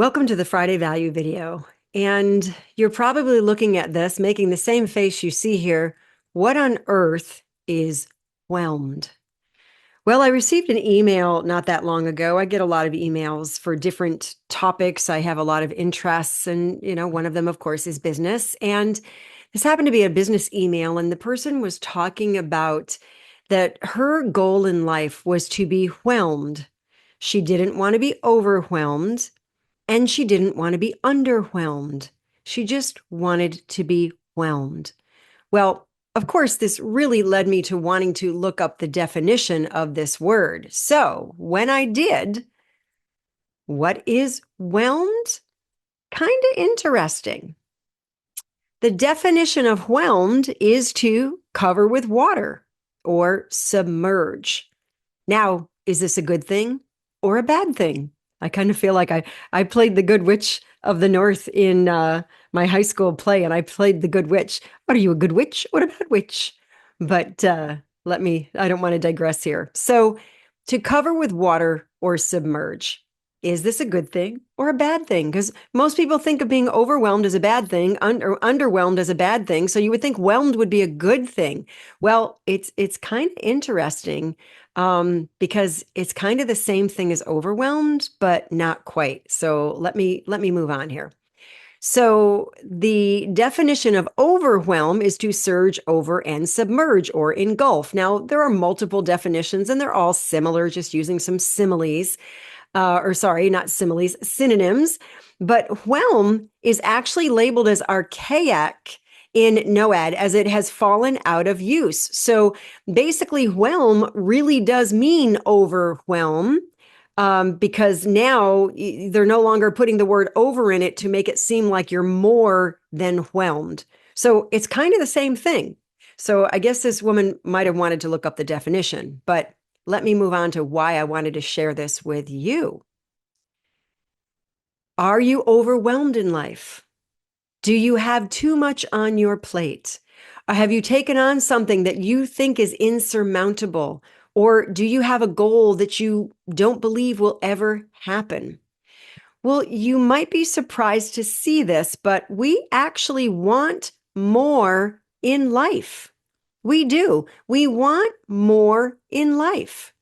Welcome to the Friday Value video. And you're probably looking at this, making the same face you see here. What on earth is whelmed? Well, I received an email not that long ago. I get a lot of emails for different topics. I have a lot of interests, and one of them, of course, is business. And this happened to be a business email, and the person was talking about that her goal in life was to be whelmed. She didn't want to be overwhelmed. And she didn't want to be underwhelmed. She just wanted to be whelmed. Well, of course, this really led me to wanting to look up the definition of this word. So when I did, what is whelmed? Kind of interesting. The definition of whelmed is to cover with water or submerge. Now, is this a good thing or a bad thing? I kind of feel like I played the Good Witch of the North in my high school play, and I played the Good Witch. What are you, a good witch or a bad witch? But I don't want to digress here. So, to cover with water or submerge, is this a good thing or a bad thing? Because most people think of being overwhelmed as a bad thing, or underwhelmed as a bad thing. So you would think whelmed would be a good thing. Well, it's kind of interesting because it's kind of the same thing as overwhelmed, but not quite. So let me move on here. So the definition of overwhelm is to surge over and submerge or engulf. Now, there are multiple definitions and they're all similar, just using some similes, or sorry, not similes, synonyms. But whelm is actually labeled as archaic in NOAD as it has fallen out of use. So basically, whelm really does mean overwhelm. Because now they're no longer putting the word over in it to make it seem like you're more than whelmed. So it's kind of the same thing. So I guess this woman might have wanted to look up the definition, but let me move on to why I wanted to share this with you. Are you overwhelmed in life? Do you have too much on your plate? Or have you taken on something that you think is insurmountable? Or do you have a goal that you don't believe will ever happen? Well, you might be surprised to see this, but we actually want more in life. We do. We want more in life.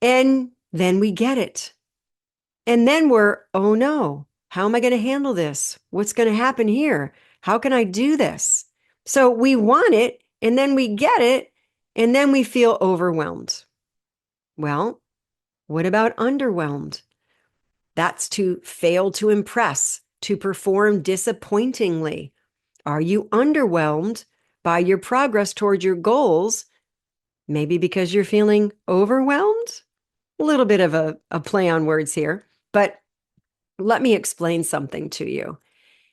And then we get it. And then oh no, how am I going to handle this? What's going to happen here? How can I do this? So we want it, and then we get it, and then we feel overwhelmed. Well, what about underwhelmed? That's to fail to impress, to perform disappointingly. Are you underwhelmed by your progress toward your goals? Maybe because you're feeling overwhelmed? A little bit of a play on words here, but let me explain something to you.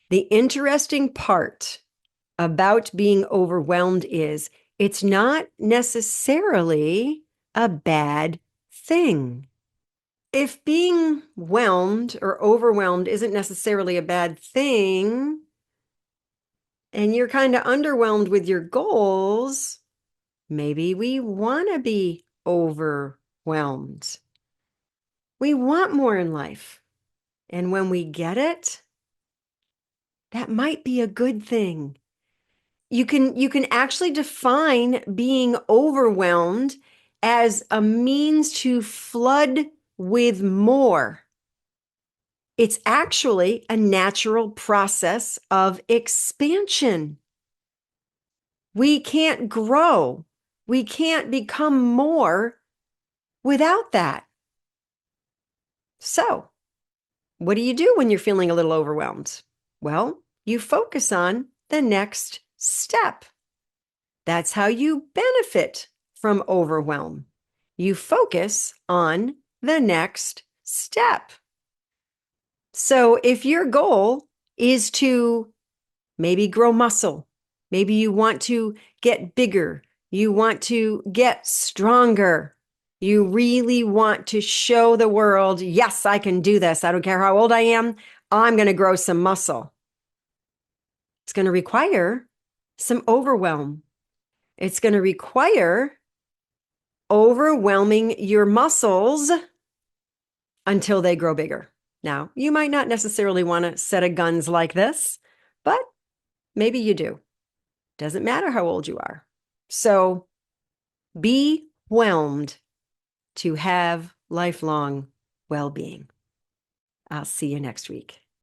The interesting part about being overwhelmed is it's not necessarily a bad thing. If being whelmed or overwhelmed isn't necessarily a bad thing, and you're kind of underwhelmed with your goals, maybe we want to be overwhelmed. We want more in life. And when we get it, that might be a good thing. You can actually define being overwhelmed as a means to flood with more. It's actually a natural process of expansion. We can't grow. We can't become more without that. So, what do you do when you're feeling a little overwhelmed? Well, you focus on the next step. That's how you benefit from overwhelm. You focus on the next step. So if your goal is to maybe grow muscle, maybe you want to get bigger, you want to get stronger, you really want to show the world, yes, I can do this. I don't care how old I am. I'm going to grow some muscle. It's going to require some overwhelm. It's going to require overwhelming your muscles until they grow bigger. Now, you might not necessarily want a set of guns like this, but maybe you do. Doesn't matter how old you are. So be whelmed to have lifelong well-being. I'll see you next week.